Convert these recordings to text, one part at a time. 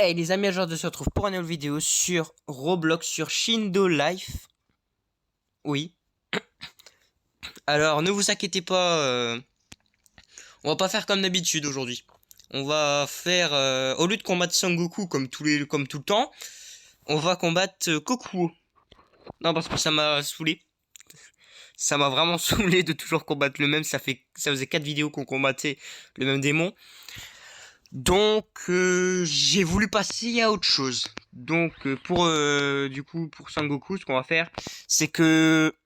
Hey les amis, aujourd'hui on se retrouve pour une nouvelle vidéo sur Roblox, sur Shindo Life. Oui. Alors ne vous inquiétez pas, on va pas faire comme d'habitude aujourd'hui. On va faire, au lieu de combattre Sangoku comme tout le temps, on va combattre Kokuo. Non, parce que ça m'a saoulé. Ça m'a vraiment saoulé de toujours combattre le même. Ça faisait 4 vidéos qu'on combattait le même démon. Donc j'ai voulu passer à autre chose. Donc pour Sangoku, ce qu'on va faire, c'est que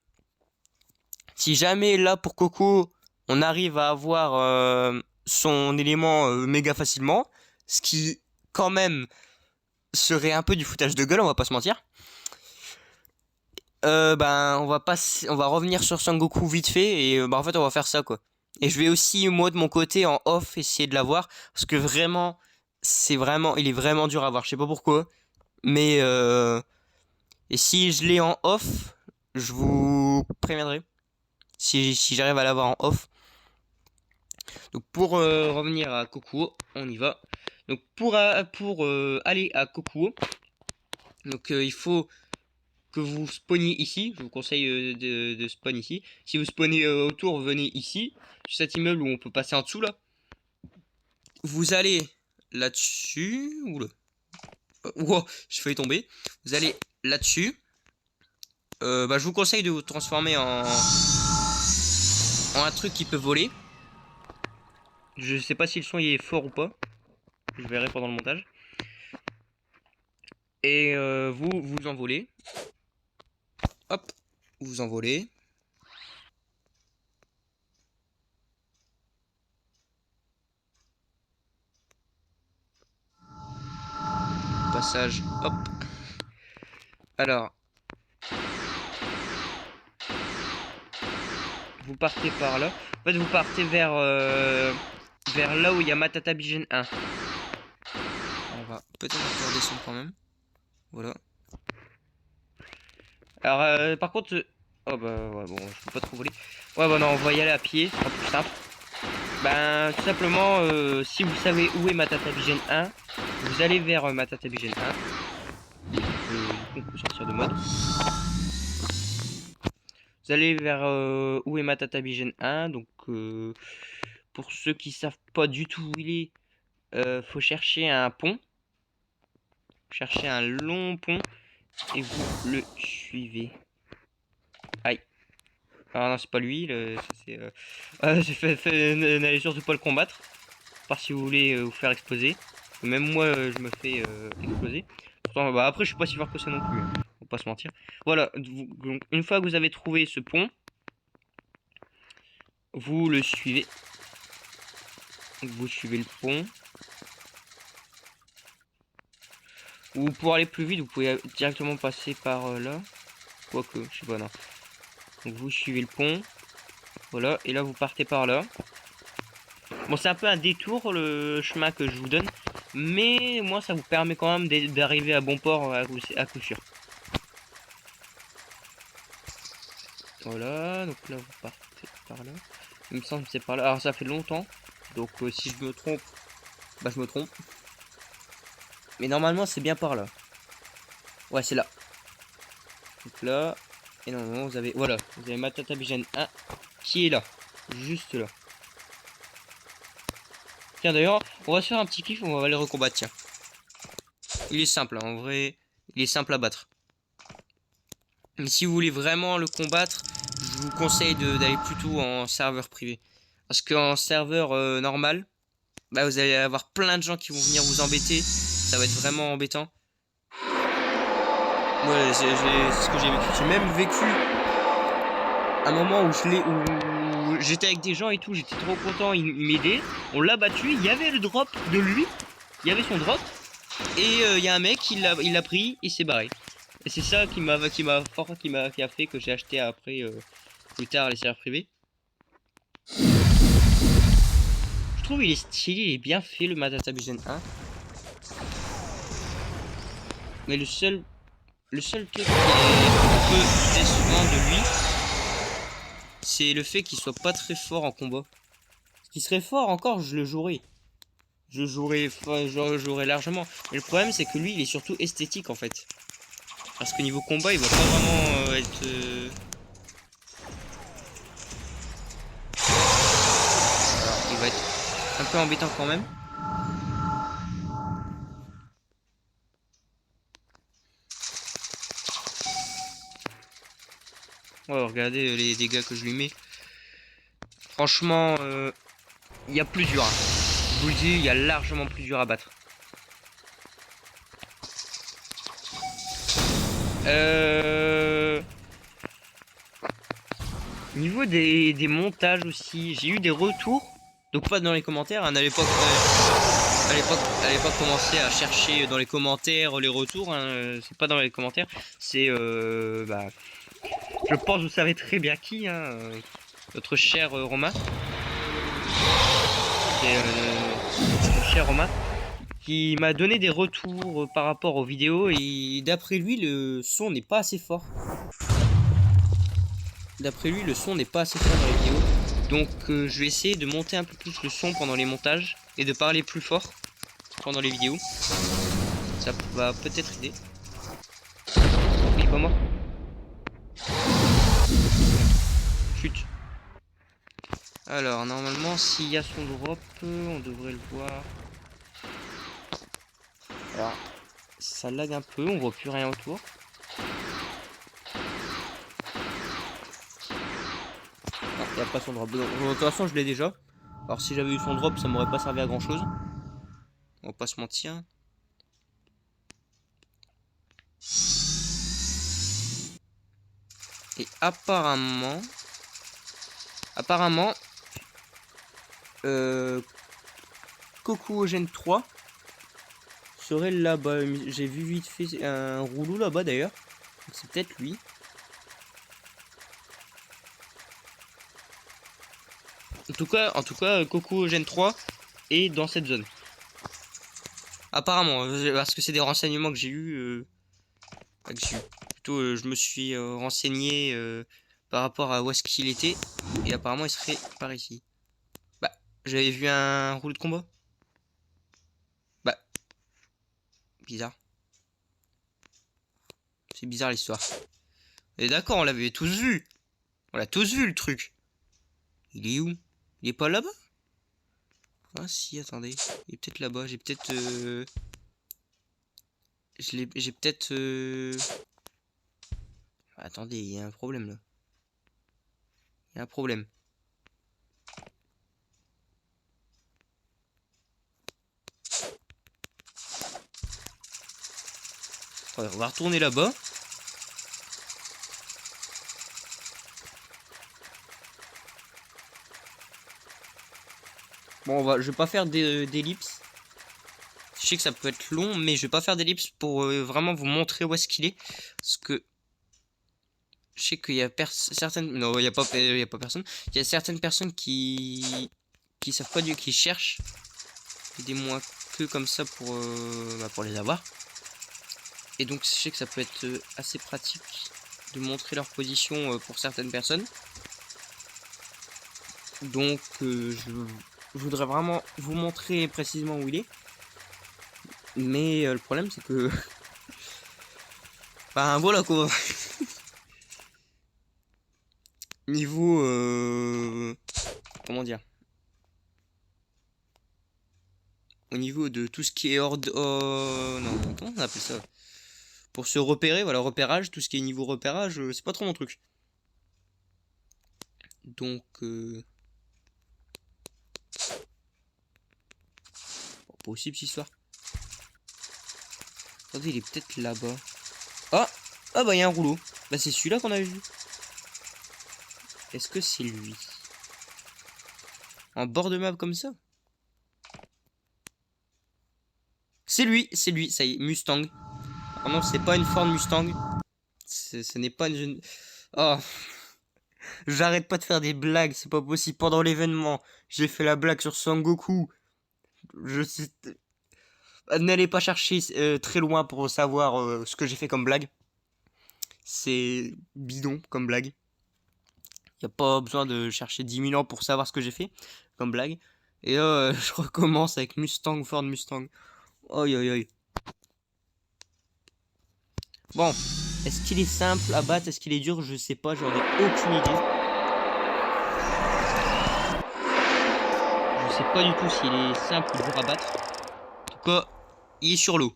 si jamais là pour Coco, on arrive à avoir son élément méga facilement, ce qui quand même serait un peu du foutage de gueule, on va pas se mentir. On va revenir sur Sangoku vite fait et en fait on va faire ça quoi. Et je vais aussi moi de mon côté en off essayer de l'avoir parce que vraiment il est vraiment dur à voir, je sais pas pourquoi, mais et si je l'ai en off, je vous préviendrai si j'arrive à l'avoir en off. Donc pour revenir à Kokuo, on y va. Donc pour aller à Kokuo, donc il faut que vous spawniez ici. Je vous conseille de spawn ici. Si vous spawnez autour, venez ici, sur cet immeuble où on peut passer en dessous là. Vous allez là-dessus. Oula. Wow, j'ai failli tomber. Vous allez là-dessus. Je vous conseille de vous transformer en un truc qui peut voler. Je sais pas si le son il est fort ou pas. Je verrai pendant le montage. Et vous envolez. Hop, vous envolez. Passage, hop. Alors, vous partez par là. En fait, vous partez vers là où il y a Matata Bigen 1. On va peut-être pouvoir descendre quand même. Voilà. Alors, par contre... Oh bah ouais, bon, je peux pas trop voler. Ouais, bah non, on va y aller à pied, c'est plus simple. Ben, tout simplement, si vous savez où est Matata Bigen 1, vous allez vers Matata Bigen 1. On peut sortir de mode. Vous allez vers où est Matata Bigen 1. Donc, pour ceux qui savent pas du tout où il est, faut chercher un pont. Cherchez un long pont et vous le suivez. Aïe. Ah non, c'est pas lui. N'allez surtout pas le combattre. Part si vous voulez vous faire exploser. Même moi, je me fais exploser. Pourtant, bah, après, je suis pas si fort que ça non plus. Hein. Faut pas se mentir. Voilà. Donc, une fois que vous avez trouvé ce pont, vous le suivez. Vous suivez le pont. Ou pour aller plus vite, vous pouvez directement passer par là. Quoique, je sais pas, non. Donc vous suivez le pont. Voilà, et là vous partez par là. Bon, c'est un peu un détour le chemin que je vous donne. Mais moi, ça vous permet quand même d'arriver à bon port à coup sûr. Voilà, donc là vous partez par là. Il me semble que c'est par là. Alors ça fait longtemps. Donc si je me trompe, bah je me trompe. Mais normalement c'est bien par là. Ouais, c'est là. Donc là. Et non, vous avez. Voilà. Vous avez Matata Bigen 1 qui est là. Juste là. Tiens d'ailleurs, on va se faire un petit kiff, on va aller recombattre, tiens. Il est simple, hein, en vrai. Il est simple à battre. Mais si vous voulez vraiment le combattre, je vous conseille d'aller plutôt en serveur privé. Parce qu'en serveur normal, bah, vous allez avoir plein de gens qui vont venir vous embêter. Ça va être vraiment embêtant. Ouais, c'est ce que j'ai vécu. J'ai même vécu un moment où j'étais avec des gens et tout, j'étais trop content, ils m'aidaient. On l'a battu, il y avait le drop de lui, il y avait son drop. Et il y a un mec, il l'a pris, il s'est barré. Et c'est ça qui a fait que j'ai acheté après, plus tard, les serveurs privés. Je trouve il est stylé, il est bien fait le Matata Bigen 1. Mais le seul truc qui est un peu décevant de lui, c'est le fait qu'il soit pas très fort en combat. S'il serait fort encore, je le jouerais. je jouerais largement. Mais le problème, c'est que lui, il est surtout esthétique en fait. Parce que niveau combat, il va pas vraiment être. Alors, il va être un peu embêtant quand même. Ouais, regardez les dégâts que je lui mets. Franchement, il y a plus dur. Hein. Je vous le dis, il y a largement plus dur à battre. Niveau des montages aussi, j'ai eu des retours. Donc pas dans les commentaires. Hein, à l'époque, commencer à chercher dans les commentaires les retours. Hein, c'est pas dans les commentaires. C'est bah, je pense que vous savez très bien qui. Hein, notre cher Romain. Notre cher Romain. Qui m'a donné des retours par rapport aux vidéos. Et d'après lui, le son n'est pas assez fort. D'après lui, le son n'est pas assez fort dans les vidéos. Donc je vais essayer de monter un peu plus le son pendant les montages et de parler plus fort pendant les vidéos. Ça va peut-être aider. Il est pas mort. Chut. Alors normalement s'il y a son drop, on devrait le voir. Alors ça lag un peu, on voit plus rien autour. Ah, il n'y a pas son drop. De toute façon je l'ai déjà. Alors si j'avais eu son drop ça m'aurait pas servi à grand chose. On va pas se mentir. Et apparemment, Cocoogène 3 serait là-bas. J'ai vu vite fait un rouleau là-bas d'ailleurs. C'est peut-être lui. En tout cas, Cocoogène 3 est dans cette zone. Apparemment, parce que c'est des renseignements que j'ai eu. Plutôt, je me suis renseigné par rapport à où est-ce qu'il était. Et apparemment, il serait par ici. Bah, j'avais vu un rouleau de combat. Bah, bizarre. C'est bizarre l'histoire. Et d'accord, on l'avait tous vu. On l'a tous vu le truc. Il est où? Il est pas là-bas? Ah si, attendez. Il est peut-être là-bas. J'ai peut-être... J'ai peut-être... Attendez, il y a un problème là. Il y a un problème. Attendez, on va retourner là-bas. Bon, je vais pas faire d'ellipse. Je sais que ça peut être long, mais je vais pas faire d'ellipse pour vraiment vous montrer où est-ce qu'il est. Parce que je sais qu'il y a certaines... Non, il y a pas personne. Il y a certaines personnes qui savent pas qui cherchent des moins que comme ça pour les avoir. Et donc je sais que ça peut être assez pratique de montrer leur position pour certaines personnes. Donc je voudrais vraiment vous montrer précisément où il est. Mais le problème c'est que... ben voilà quoi. Niveau... comment dire? Au niveau de tout ce qui est hors de... non, comment on appelle ça? Pour se repérer, voilà, repérage, tout ce qui est niveau repérage, c'est pas trop mon truc. Donc... Bon, possible cette histoire. Attendez, il est peut-être là-bas. Ah! Ah bah il y a un rouleau. Bah c'est celui-là qu'on a vu. Est-ce que c'est lui? En bord de map comme ça? C'est lui, ça y est, Mustang. Oh non, c'est pas une Ford Mustang. Ce n'est pas une... Oh. J'arrête pas de faire des blagues, c'est pas possible. Pendant l'événement, j'ai fait la blague sur Sangoku. Je sais... N'allez pas chercher très loin pour savoir ce que j'ai fait comme blague. C'est bidon comme blague. Y a pas besoin de chercher 10 000 ans pour savoir ce que j'ai fait comme blague. Et là, je recommence avec Mustang, Ford Mustang. Aïe aïe aïe. Bon, est-ce qu'il est simple à battre? Est-ce qu'il est dur? Je sais pas, j'en ai aucune idée. Je sais pas du tout s'il est simple ou dur à battre. En tout cas, il est sur l'eau.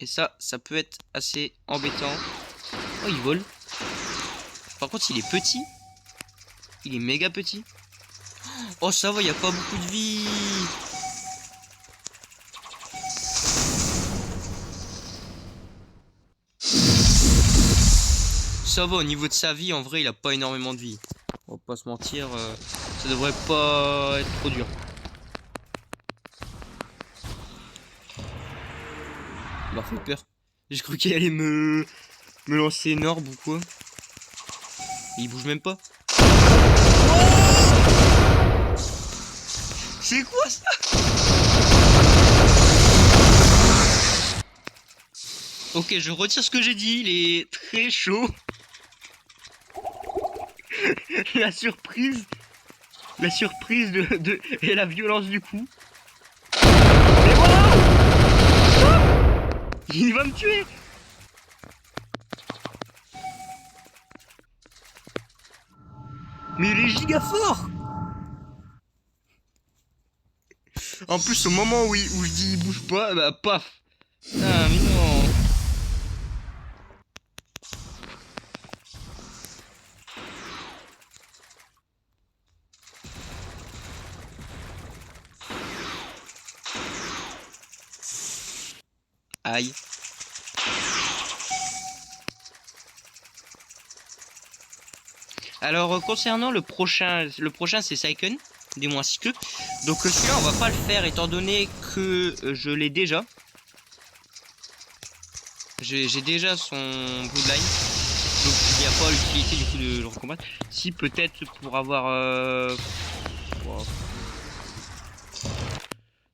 Et ça peut être assez embêtant. Oh, il vole. Par contre, il est petit. Il est méga petit. Oh, ça va, il n'y a pas beaucoup de vie. Ça va, au niveau de sa vie, en vrai, il a pas énormément de vie. On va pas se mentir, ça devrait pas être trop dur. Il m'a fait peur. J'ai cru qu'il allait me lancer une orbe ou quoi. Et il bouge même pas. Oh, c'est quoi ça? Ok, je retire ce que j'ai dit, il est très chaud. La surprise et la violence du coup. Mais voilà, il va me tuer. Mais il est giga fort. En plus, au moment où je dis il bouge pas, bah paf. Ah mais non. Aïe. Alors concernant le prochain c'est Saiken, des moins 6 queues. Donc celui-là on va pas le faire étant donné que je l'ai déjà. J'ai déjà son Bloodline. Donc il n'y a pas l'utilité du coup de le recombattre. Si peut-être pour avoir wow.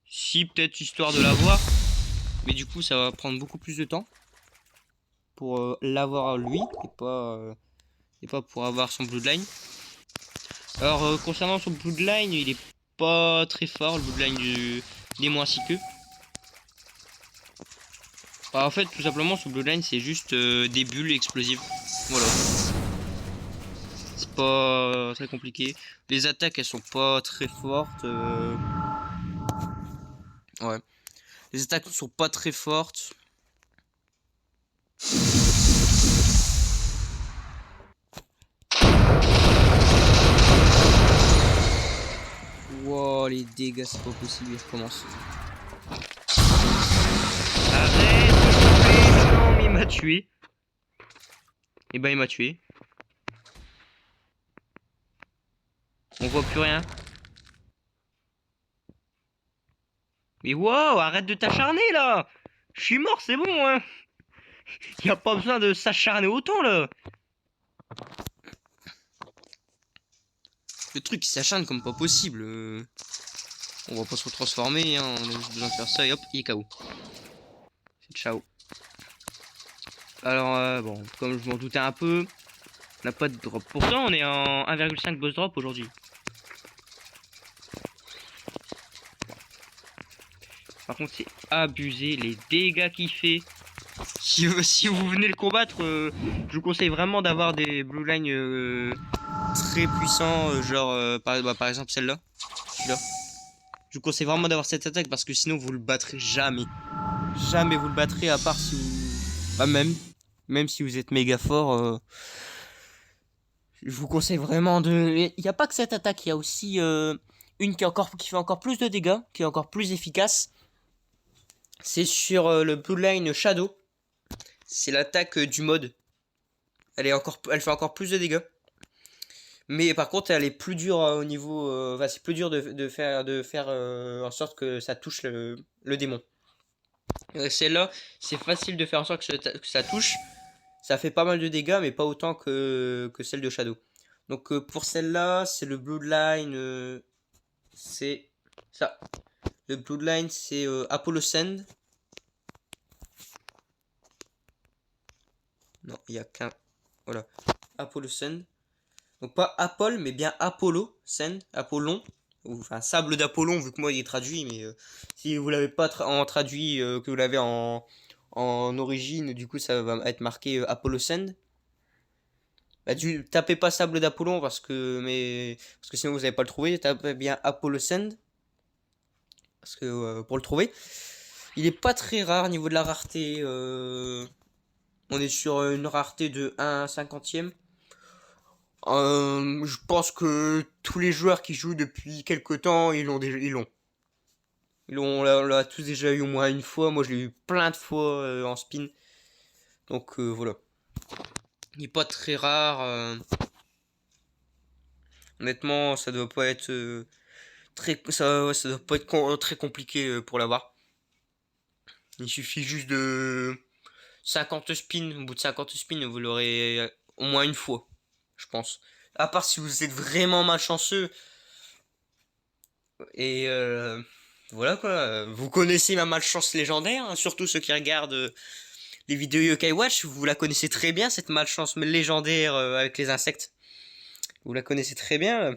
Si peut-être histoire de l'avoir. Mais du coup ça va prendre beaucoup plus de temps. Pour l'avoir lui et pas pour avoir son Bloodline. Alors concernant son Bloodline, il est pas très fort, le Bloodline des moins 6 queues. Bah, en fait tout simplement son Bloodline c'est juste des bulles explosives. Voilà. C'est pas très compliqué. Les attaques elles sont pas très fortes. Ouais. Les attaques ne sont pas très fortes. Wow, les dégâts, c'est pas possible, il recommence. Arrête, non, mais il m'a tué. Et ben, il m'a tué. On voit plus rien. Mais wow, arrête de t'acharner là. Je suis mort, c'est bon, hein. Y a pas besoin de s'acharner autant là. Le truc il s'acharne comme pas possible. On va pas se retransformer, hein. On a juste besoin de faire ça et hop, il est KO. C'est ciao. Alors, bon, comme je m'en doutais un peu, on n'a pas de drop. Pourtant, on est en 1,5 boss drop aujourd'hui. Par contre, c'est abusé les dégâts qu'il fait. Si vous venez le combattre, je vous conseille vraiment d'avoir des blue line très puissants, genre par exemple celle-là. Celui-là. Je vous conseille vraiment d'avoir cette attaque parce que sinon vous le battrez jamais. Jamais vous le battrez à part si vous... Bah même si vous êtes méga fort. Je vous conseille vraiment de... Il n'y a pas que cette attaque, il y a aussi une qui fait encore plus de dégâts, qui est encore plus efficace. C'est sur le Bloodline Shadow. C'est l'attaque du mode. Elle fait encore plus de dégâts. Mais par contre, elle est plus dure au niveau... Enfin, c'est plus dur de faire en sorte que ça touche le démon. Celle-là, c'est facile de faire en sorte que ça touche. Ça fait pas mal de dégâts, mais pas autant que celle de Shadow. Donc pour celle-là, c'est le Bloodline... c'est ça. Le Bloodline, c'est Apollo Sand. Non, il n'y a qu'un... Voilà. Apollo Sand. Donc pas Apollo, mais bien Apollo Sand. Apollon. Ou, enfin, sable d'Apollon, vu que moi il est traduit, mais si vous l'avez pas en traduit, que vous l'avez en origine, du coup ça va être marqué Apollo Sand. Bah, tapez pas sable d'Apollon parce que sinon vous n'allez pas le trouver. Tapez bien Apollo Sand parce que pour le trouver, il est pas très rare niveau de la rareté. On est sur une rareté de 1/50e. Je pense que tous les joueurs qui jouent depuis quelques temps, ils l'ont déjà, on l'a tous déjà eu au moins une fois. Moi, je l'ai eu plein de fois en spin. Donc voilà. Il est pas très rare. Honnêtement, ça doit pas être ça doit pas être très compliqué pour l'avoir. Il suffit juste de 50 spins. Au bout de 50 spins, vous l'aurez au moins une fois, je pense. À part si vous êtes vraiment malchanceux. Et voilà quoi. Vous connaissez ma malchance légendaire, hein, surtout ceux qui regardent les vidéos Yokai Watch. Vous la connaissez très bien, cette malchance légendaire avec les insectes. Vous la connaissez très bien.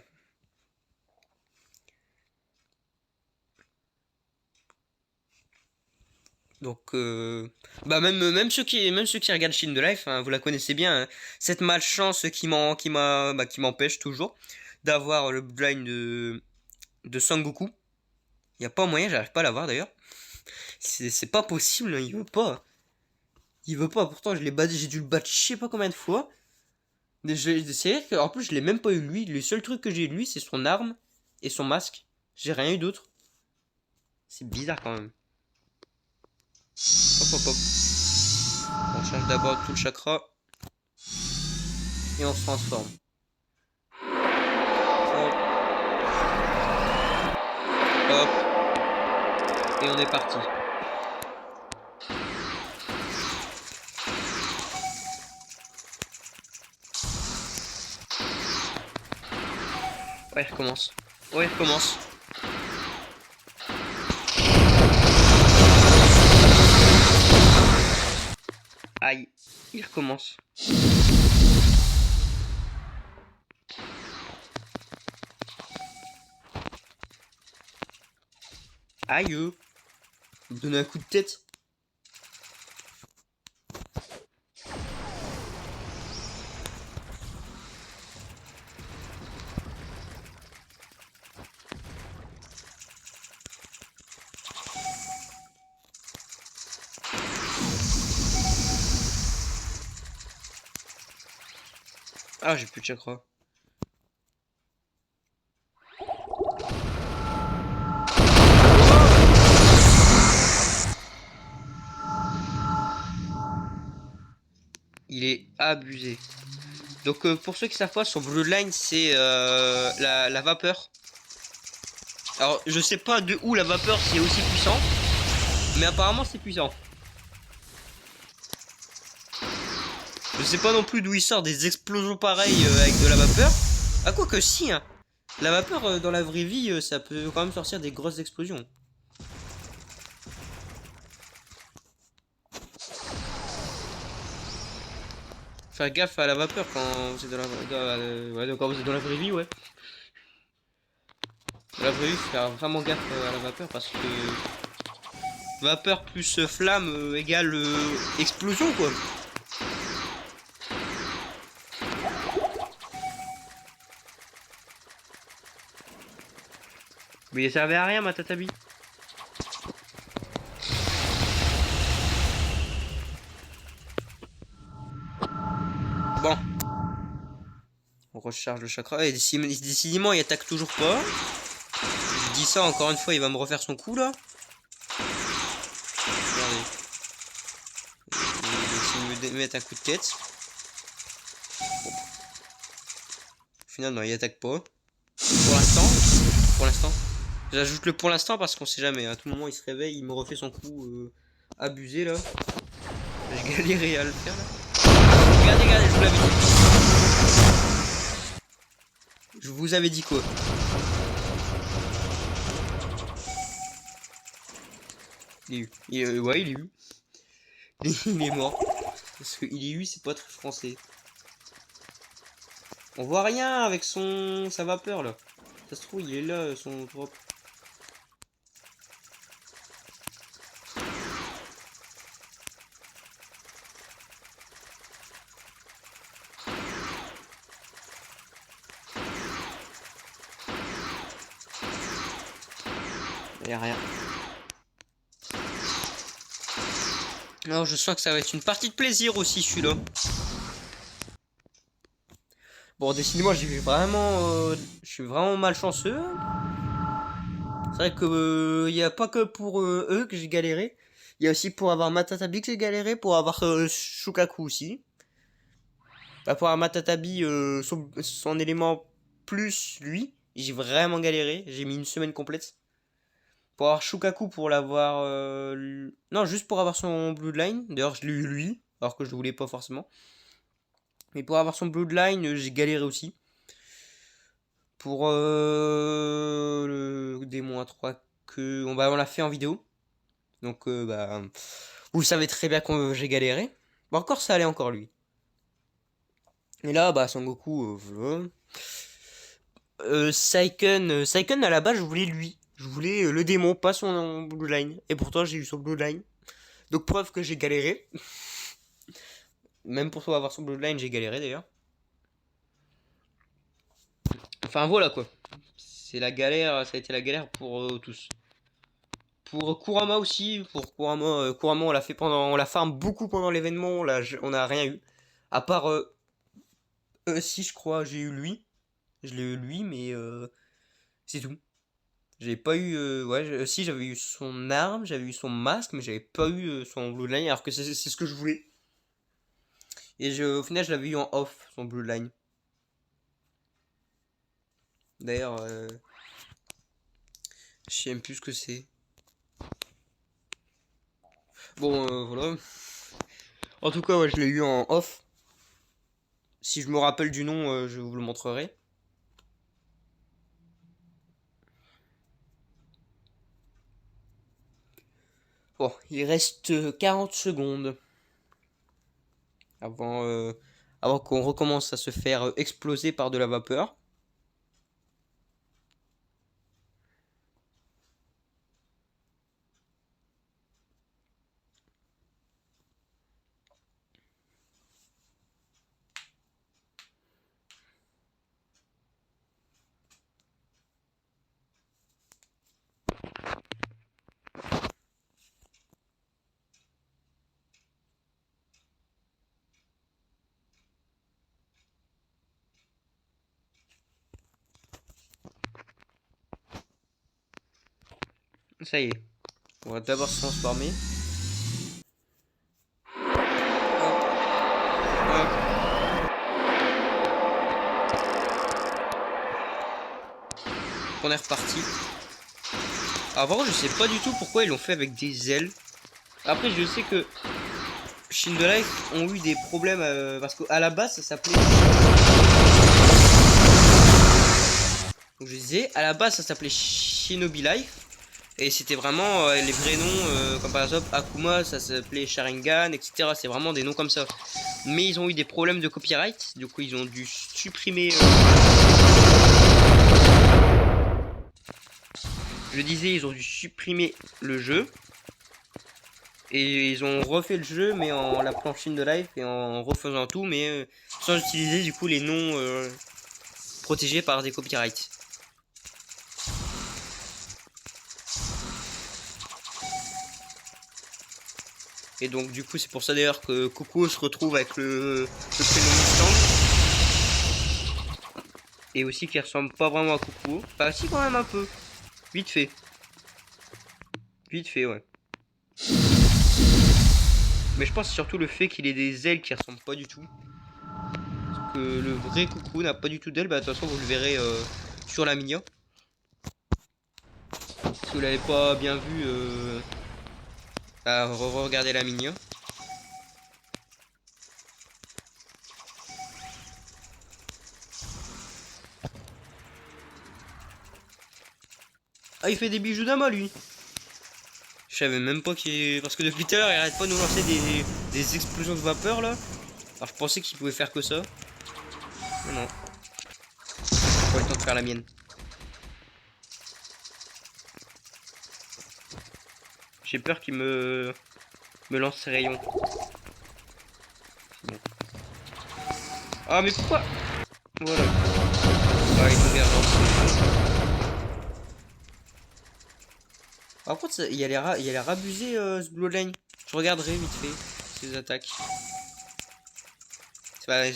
Donc, bah même ceux qui regardent Shin de Life, hein, vous la connaissez bien. Hein. Cette malchance qui m'empêche toujours d'avoir le blind de Sangoku. Il y a pas moyen, j'arrive pas à l'avoir d'ailleurs. C'est pas possible, il veut pas. Il veut pas. Pourtant, j'ai dû le battre je sais pas combien de fois. C'est vrai qu'en plus, je l'ai même pas eu lui. Le seul truc que j'ai eu de lui, c'est son arme et son masque. J'ai rien eu d'autre. C'est bizarre quand même. Hop hop hop. On change d'abord tout le chakra. Et on se transforme. Hop. Hop. Et on est parti. Ouais, il recommence. Ouais, il recommence. Aïe, il recommence. Aïe, il me donne un coup de tête. Ah, j'ai plus de chakra. Il est abusé. Donc pour ceux qui savent pas, son Bloodline c'est la vapeur. Alors je sais pas de où la vapeur c'est aussi puissant, mais apparemment c'est puissant. Je sais pas non plus d'où il sort des explosions pareilles avec de la vapeur. Ah quoi que si, hein. La vapeur dans la vraie vie ça peut quand même sortir des grosses explosions. Faire gaffe à la vapeur quand vous êtes quand vous êtes dans la vraie vie, ouais. Dans la vraie vie, faut faire vraiment gaffe à la vapeur parce que vapeur plus flamme égale explosion quoi. Mais il servait à rien ma tatabi. Bon. On recharge le chakra. Et décidément il attaque toujours pas. Je dis ça encore une fois, il va me refaire son coup là. Regardez. Il va essayer de me mettre un coup de tête. Bon. Au final non, il attaque pas. Pour l'instant. Pour l'instant. J'ajoute le pour l'instant parce qu'on sait jamais. À tout moment il se réveille, il me refait son coup abusé là. J'ai galéré à le faire là. Regardez, regardez, je vous l'avais dit. Je vous avais dit quoi? Il est eu. Ouais, il est eu. Il est mort. Parce que il est eu, c'est pas très français. On voit rien avec sa vapeur là. Ça se trouve, il est là, son drop. Il y a rien. Alors, je sens que ça va être une partie de plaisir aussi, celui-là. Bon, décidément, je suis vraiment malchanceux. C'est vrai que il y a pas que pour eux que j'ai galéré. Il y a aussi pour avoir Matatabi que j'ai galéré, pour avoir Shukaku aussi. Bah, pour avoir Matatabi, son élément plus lui, j'ai vraiment galéré. J'ai mis une semaine complète. Pour avoir Shukaku, pour l'avoir... Non, juste pour avoir son Bloodline. D'ailleurs, je l'ai eu lui, alors que je le voulais pas forcément. Mais pour avoir son Bloodline, j'ai galéré aussi. Pour le démon A3 que on l'a fait en vidéo. Donc bah vous savez très bien que j'ai galéré. Bon, encore ça allait encore lui. Et là bah Son Goku voilà. Saiken à la base je voulais lui. Je voulais le démon, pas son Bloodline. Et pourtant j'ai eu son Bloodline. Donc preuve que j'ai galéré. Même pour avoir son Bloodline j'ai galéré d'ailleurs. Enfin voilà quoi. C'est la galère, ça a été la galère pour tous. Pour Kurama aussi, pour Kurama, Kurama on l'a fait on l'a farm beaucoup pendant l'événement, on a rien eu. À part, si je crois, j'ai eu lui, je l'ai eu lui, mais c'est tout. J'ai pas eu, ouais, si j'avais eu son arme, j'avais eu son masque, mais j'avais pas eu son Bloodline, alors que c'est ce que je voulais. Et au final, je l'avais eu en off, son Bloodline. D'ailleurs, je sais même plus ce que c'est. Bon, voilà. En tout cas, ouais, je l'ai eu en off. Si je me rappelle du nom, je vous le montrerai. Bon, il reste 40 secondes avant, avant qu'on recommence à se faire exploser par de la vapeur. Ça y est. On va d'abord se transformer. Hop. On est reparti. Avant, je sais pas du tout pourquoi ils l'ont fait avec des ailes. Après, je sais que Shin de Life ont eu des problèmes parce qu'à la base, ça s'appelait. Donc je disais, à la base, ça s'appelait Shinobi Life. Et c'était vraiment les vrais noms, comme par exemple Akuma, ça s'appelait Sharingan, etc. C'est vraiment des noms comme ça. Mais ils ont eu des problèmes de copyright, du coup ils ont dû supprimer... Je disais, ils ont dû supprimer le jeu. Et ils ont refait le jeu, mais en l'appelant Shin de Life et en refaisant tout, mais sans utiliser du coup les noms protégés par des copyrights. Et donc du coup c'est pour ça d'ailleurs que Coco se retrouve avec le prénom Mustang. Et aussi qu'il ressemble pas vraiment à Coco. Enfin si quand même un peu. Vite fait. Vite fait ouais. Mais je pense surtout le fait qu'il ait des ailes qui ressemblent pas du tout. Parce que le vrai Coucou n'a pas du tout d'ailes. Bah de toute façon vous le verrez sur la mini. Si vous l'avez pas bien vu, regardez la mini. Ah il fait des bijoux d'ama lui. Je savais même pas qu'il... Parce que depuis tout à l'heure il arrête pas de nous lancer des explosions de vapeur là. Alors je pensais qu'il pouvait faire que ça. Mais non. Pas le temps de faire la mienne. J'ai peur qu'il me lance ses rayons. Bon. Ah mais pourquoi? Voilà. Ah, il nous lancé. Par contre, il a l'air abusé ce Bloodline. Je regarderai vite fait ses attaques.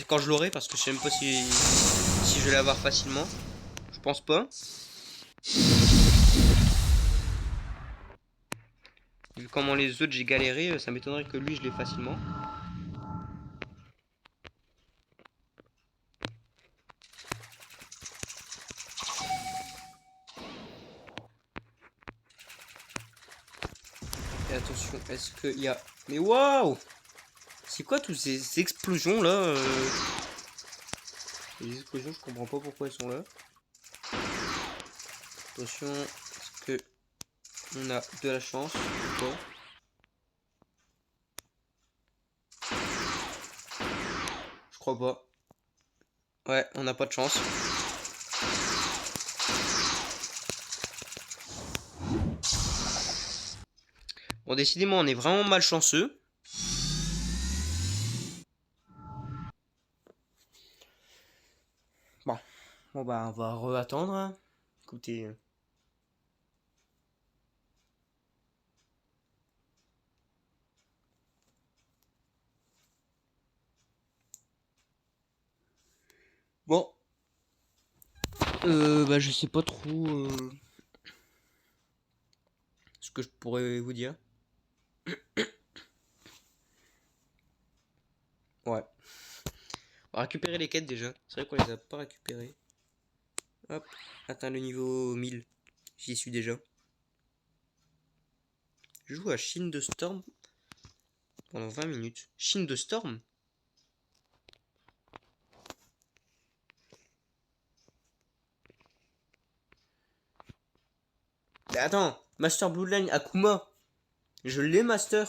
Quand je l'aurai, parce que je sais même pas si je vais l'avoir facilement. Je pense pas. Vu comment les autres j'ai galéré, ça m'étonnerait que lui je l'ai facilement. Et attention, est-ce qu'il y a... Mais waouh! C'est quoi toutes ces explosions là Les explosions, je comprends pas pourquoi elles sont là. Attention, est-ce que on a de la chance ou pas? Je crois pas. Ouais, on n'a pas de chance. Bon, décidément, on est vraiment malchanceux. Bon. Bon bah, on va re-attendre, hein. Écoutez... Bon. Bah, je sais pas trop ce que je pourrais vous dire. Ouais. On va récupérer les quêtes déjà. C'est vrai qu'on les a pas récupérées. Hop. Atteint le niveau 1000. J'y suis déjà. Je joue à Chine de Storm pendant 20 minutes. Chine de Storm? Mais attends, Master Bloodline Akuma. Je l'ai, Master.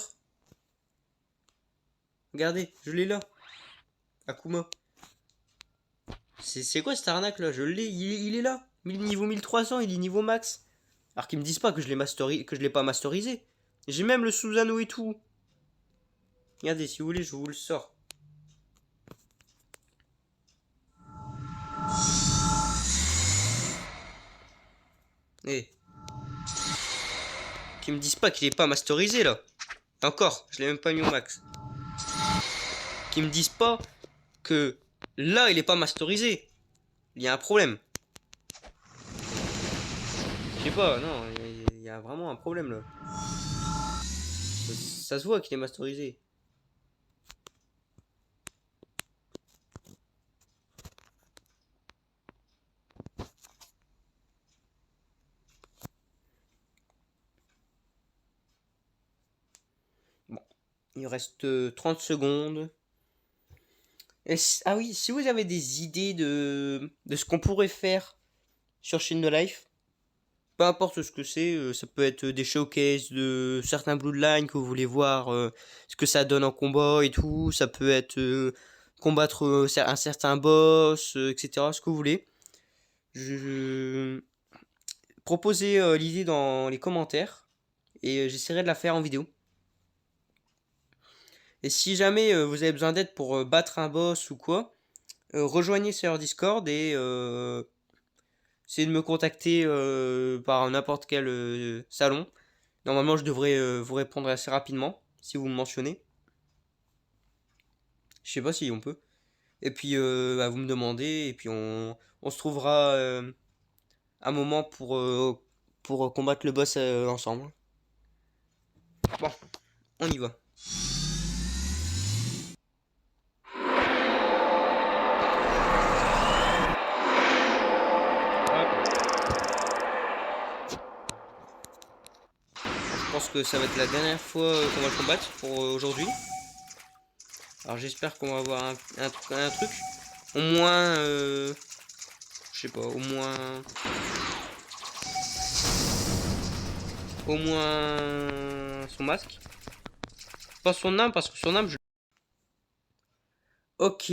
Regardez, je l'ai là. Akuma. C'est quoi cette arnaque là? Je l'ai, il est là. Niveau 1300, il est niveau max. Alors qu'ils me disent pas que je l'ai pas masterisé. J'ai même le Susanoo et tout. Regardez, si vous voulez, je vous le sors. Eh. Qu'ils me disent pas qu'il est pas masterisé là. Encore, je l'ai même pas mis au max. Qu'ils me disent pas que là il est pas masterisé. Il y a un problème. Je sais pas, non, il y a vraiment un problème là. Ça se voit qu'il est masterisé. Bon, il reste 30 secondes. Ah oui, si vous avez des idées de ce qu'on pourrait faire sur Chain de Life, peu importe ce que c'est, ça peut être des showcases de certains Bloodlines que vous voulez voir, ce que ça donne en combat et tout, ça peut être combattre un certain boss, etc. Ce que vous voulez. Proposez l'idée dans les commentaires et j'essaierai de la faire en vidéo. Et si jamais vous avez besoin d'aide pour battre un boss ou quoi, rejoignez sur Discord et essayez de me contacter par n'importe quel salon. Normalement, je devrais vous répondre assez rapidement si vous me mentionnez. Je sais pas si on peut. Et puis, bah, vous me demandez et puis on se trouvera un moment pour combattre le boss ensemble. Bon, on y va. Je pense que ça va être la dernière fois qu'on va le combattre pour aujourd'hui. Alors j'espère qu'on va avoir un truc. Au moins, je sais pas, au moins son masque. Pas son âme, parce que son âme, je... Ok,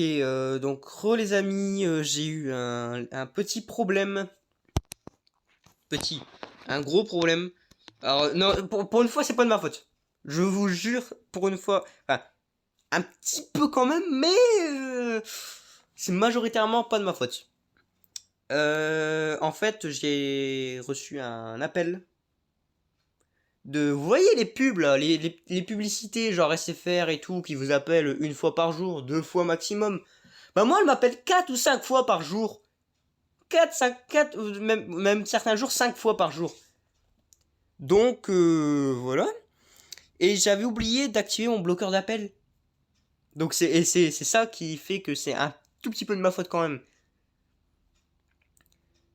donc les amis, j'ai eu un petit problème. Un gros problème. Alors, non, pour une fois, c'est pas de ma faute. Je vous jure, pour une fois. Enfin, un petit peu quand même, mais c'est majoritairement pas de ma faute. En fait, j'ai reçu un appel de. Vous voyez les pubs là, les publicités genre SFR et tout qui vous appellent une fois par jour, 2 fois maximum. Bah, moi, elle m'appelle 4 ou 5 fois par jour. 4, 5, 4, même certains jours 5 fois par jour. Donc, voilà. Et j'avais oublié d'activer mon bloqueur d'appel. Donc c'est ça qui fait que c'est un tout petit peu de ma faute quand même.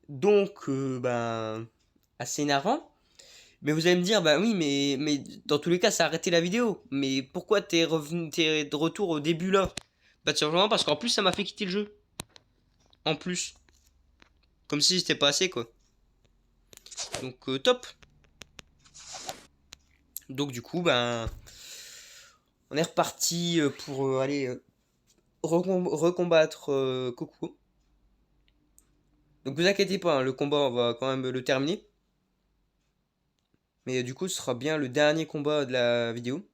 Donc, ben, assez énervant. Mais vous allez me dire, bah oui, mais dans tous les cas, ça a arrêté la vidéo. Mais pourquoi t'es de retour au début là? Bah tout simplement parce qu'en plus, ça m'a fait quitter le jeu. En plus. Comme si c'était pas assez, quoi. Donc, top. Donc, du coup, ben, on est reparti pour aller recombattre Coco. Donc, vous inquiétez pas, hein, le combat, on va quand même le terminer. Mais du coup, ce sera bien le dernier combat de la vidéo.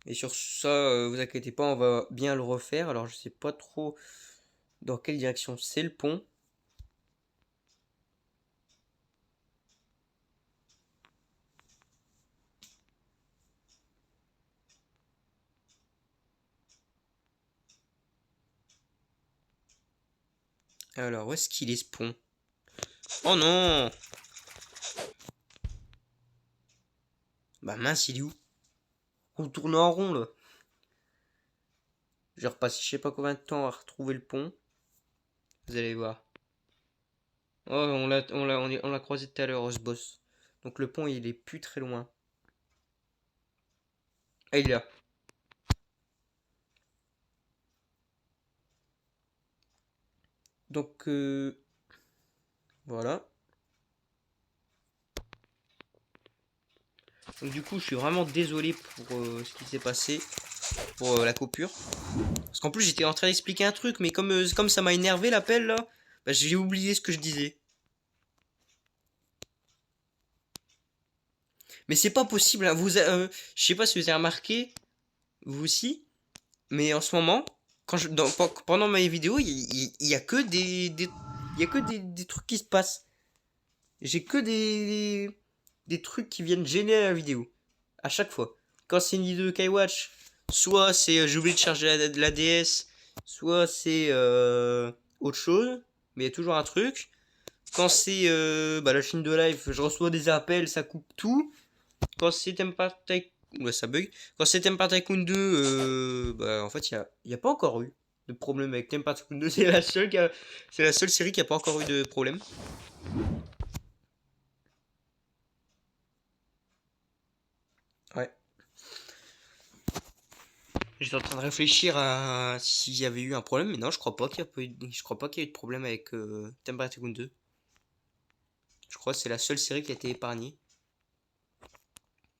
Et sur ça, vous inquiétez pas, on va bien le refaire. Alors, je sais pas trop dans quelle direction c'est le pont. Alors, où est-ce qu'il est ce pont? Oh non! Bah mince, il est où? On tourne en rond là. J'ai repassé je sais pas combien de temps à retrouver le pont. Vous allez voir. Oh, on l'a croisé tout à l'heure, ce boss. Donc le pont, il est plus très loin. Ah, il est là. Donc, voilà. Donc du coup, je suis vraiment désolé pour ce qui s'est passé, pour la coupure. Parce qu'en plus, j'étais en train d'expliquer un truc, mais comme ça m'a énervé l'appel là, bah, j'ai oublié ce que je disais. Mais c'est pas possible, hein. Je sais pas si vous avez remarqué, vous aussi, mais en ce moment, pendant mes vidéos, il y a que il y a que des trucs qui se passent. J'ai que des trucs qui viennent gêner la vidéo. À chaque fois. Quand c'est une vidéo de Skywatch, soit c'est j'ai oublié de charger la DS, soit c'est autre chose. Mais il y a toujours un truc. Quand c'est bah, la chaîne de live, je reçois des appels, ça coupe tout. Quand c'est Tempa Tycoon... Ouais, ça bug. Quand c'est Tempa Tycoon 2, bah, en fait, il y a pas encore eu de problème avec Tempa Tycoon 2. C'est la seule série qui a pas encore eu de problème. Ouais. J'étais en train de réfléchir à s'il y avait eu un problème, mais non, je crois pas qu'il y a pas eu, je crois pas qu'il y a eu de problème avec Tempa Tycoon 2. Je crois que c'est la seule série qui a été épargnée.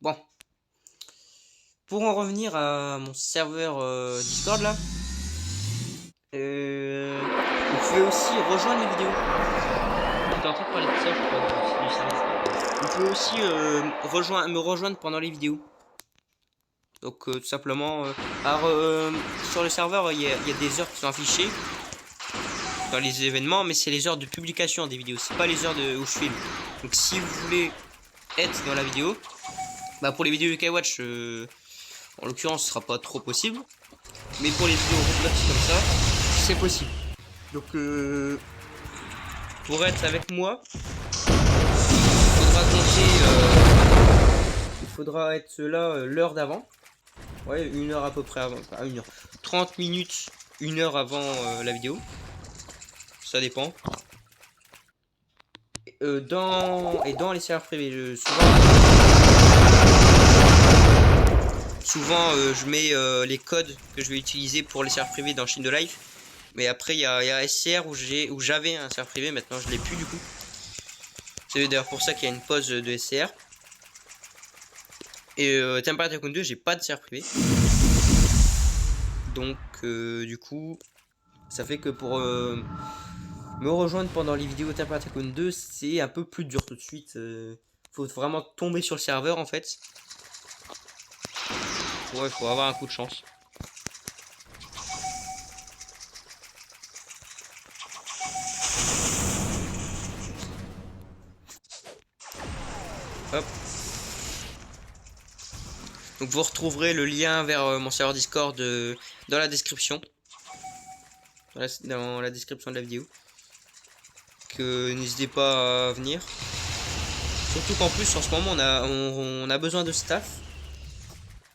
Bon. Pour en revenir à mon serveur Discord là, vous pouvez aussi rejoindre les vidéos. J'étais en train de parler de ça, je crois, du service. Vous pouvez aussi me rejoindre pendant les vidéos. Donc tout simplement, sur le serveur, il y a des heures qui sont affichées dans les événements, mais c'est les heures de publication des vidéos, c'est pas les heures où je filme. Donc si vous voulez être dans la vidéo, bah pour les vidéos de Skywatch, en l'occurrence, ce sera pas trop possible. Mais pour les vidéos Roblox comme ça, c'est possible. Donc pour être avec moi, il faudra être là l'heure d'avant. Ouais, 1 heure à peu près avant. Enfin, 1 heure. 30 minutes, 1 heure avant la vidéo. Ça dépend. Dans les serveurs privés, souvent je mets les codes que je vais utiliser pour les serveurs privés dans chaîne de live. Mais après il y a SCR où j'avais un serveur privé, maintenant je l'ai plus du coup. C'est d'ailleurs pour ça qu'il y a une pause de SCR. Et Tempa Tycoon 2, j'ai pas de serveur privé. Donc du coup, ça fait que pour Me rejoindre pendant les vidéos Temple Tycoon 2, c'est un peu plus dur tout de suite. Faut vraiment tomber sur le serveur en fait. Ouais, faut avoir un coup de chance. Hop. Donc vous retrouverez le lien vers mon serveur Discord dans la description. Dans la description de la vidéo. Que n'hésitez pas à venir. Surtout qu'en plus en ce moment on a besoin de staff.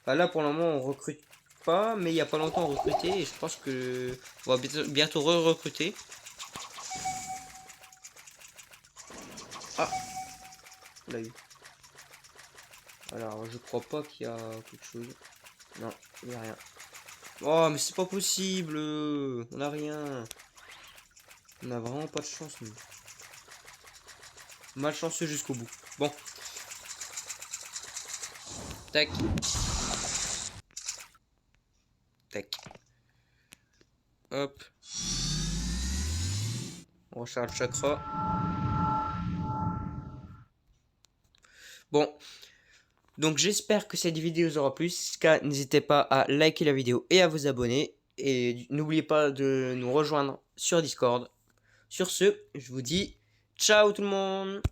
Enfin, là pour le moment on recrute pas, mais il y a pas longtemps on recrutait et je pense que on va bientôt re-recruter. Ah, on l'a eu. Alors je crois pas qu'il y a quelque chose. Non, il n'y a rien. Oh mais c'est pas possible. On a rien. On a vraiment pas de chance nous. Malchanceux jusqu'au bout. Bon. Tac. Tac. Hop. On recharge le chakra. Bon. Donc j'espère que cette vidéo vous aura plu. Si c'est le cas, n'hésitez pas à liker la vidéo et à vous abonner. Et n'oubliez pas de nous rejoindre sur Discord. Sur ce, je vous dis ciao tout le monde.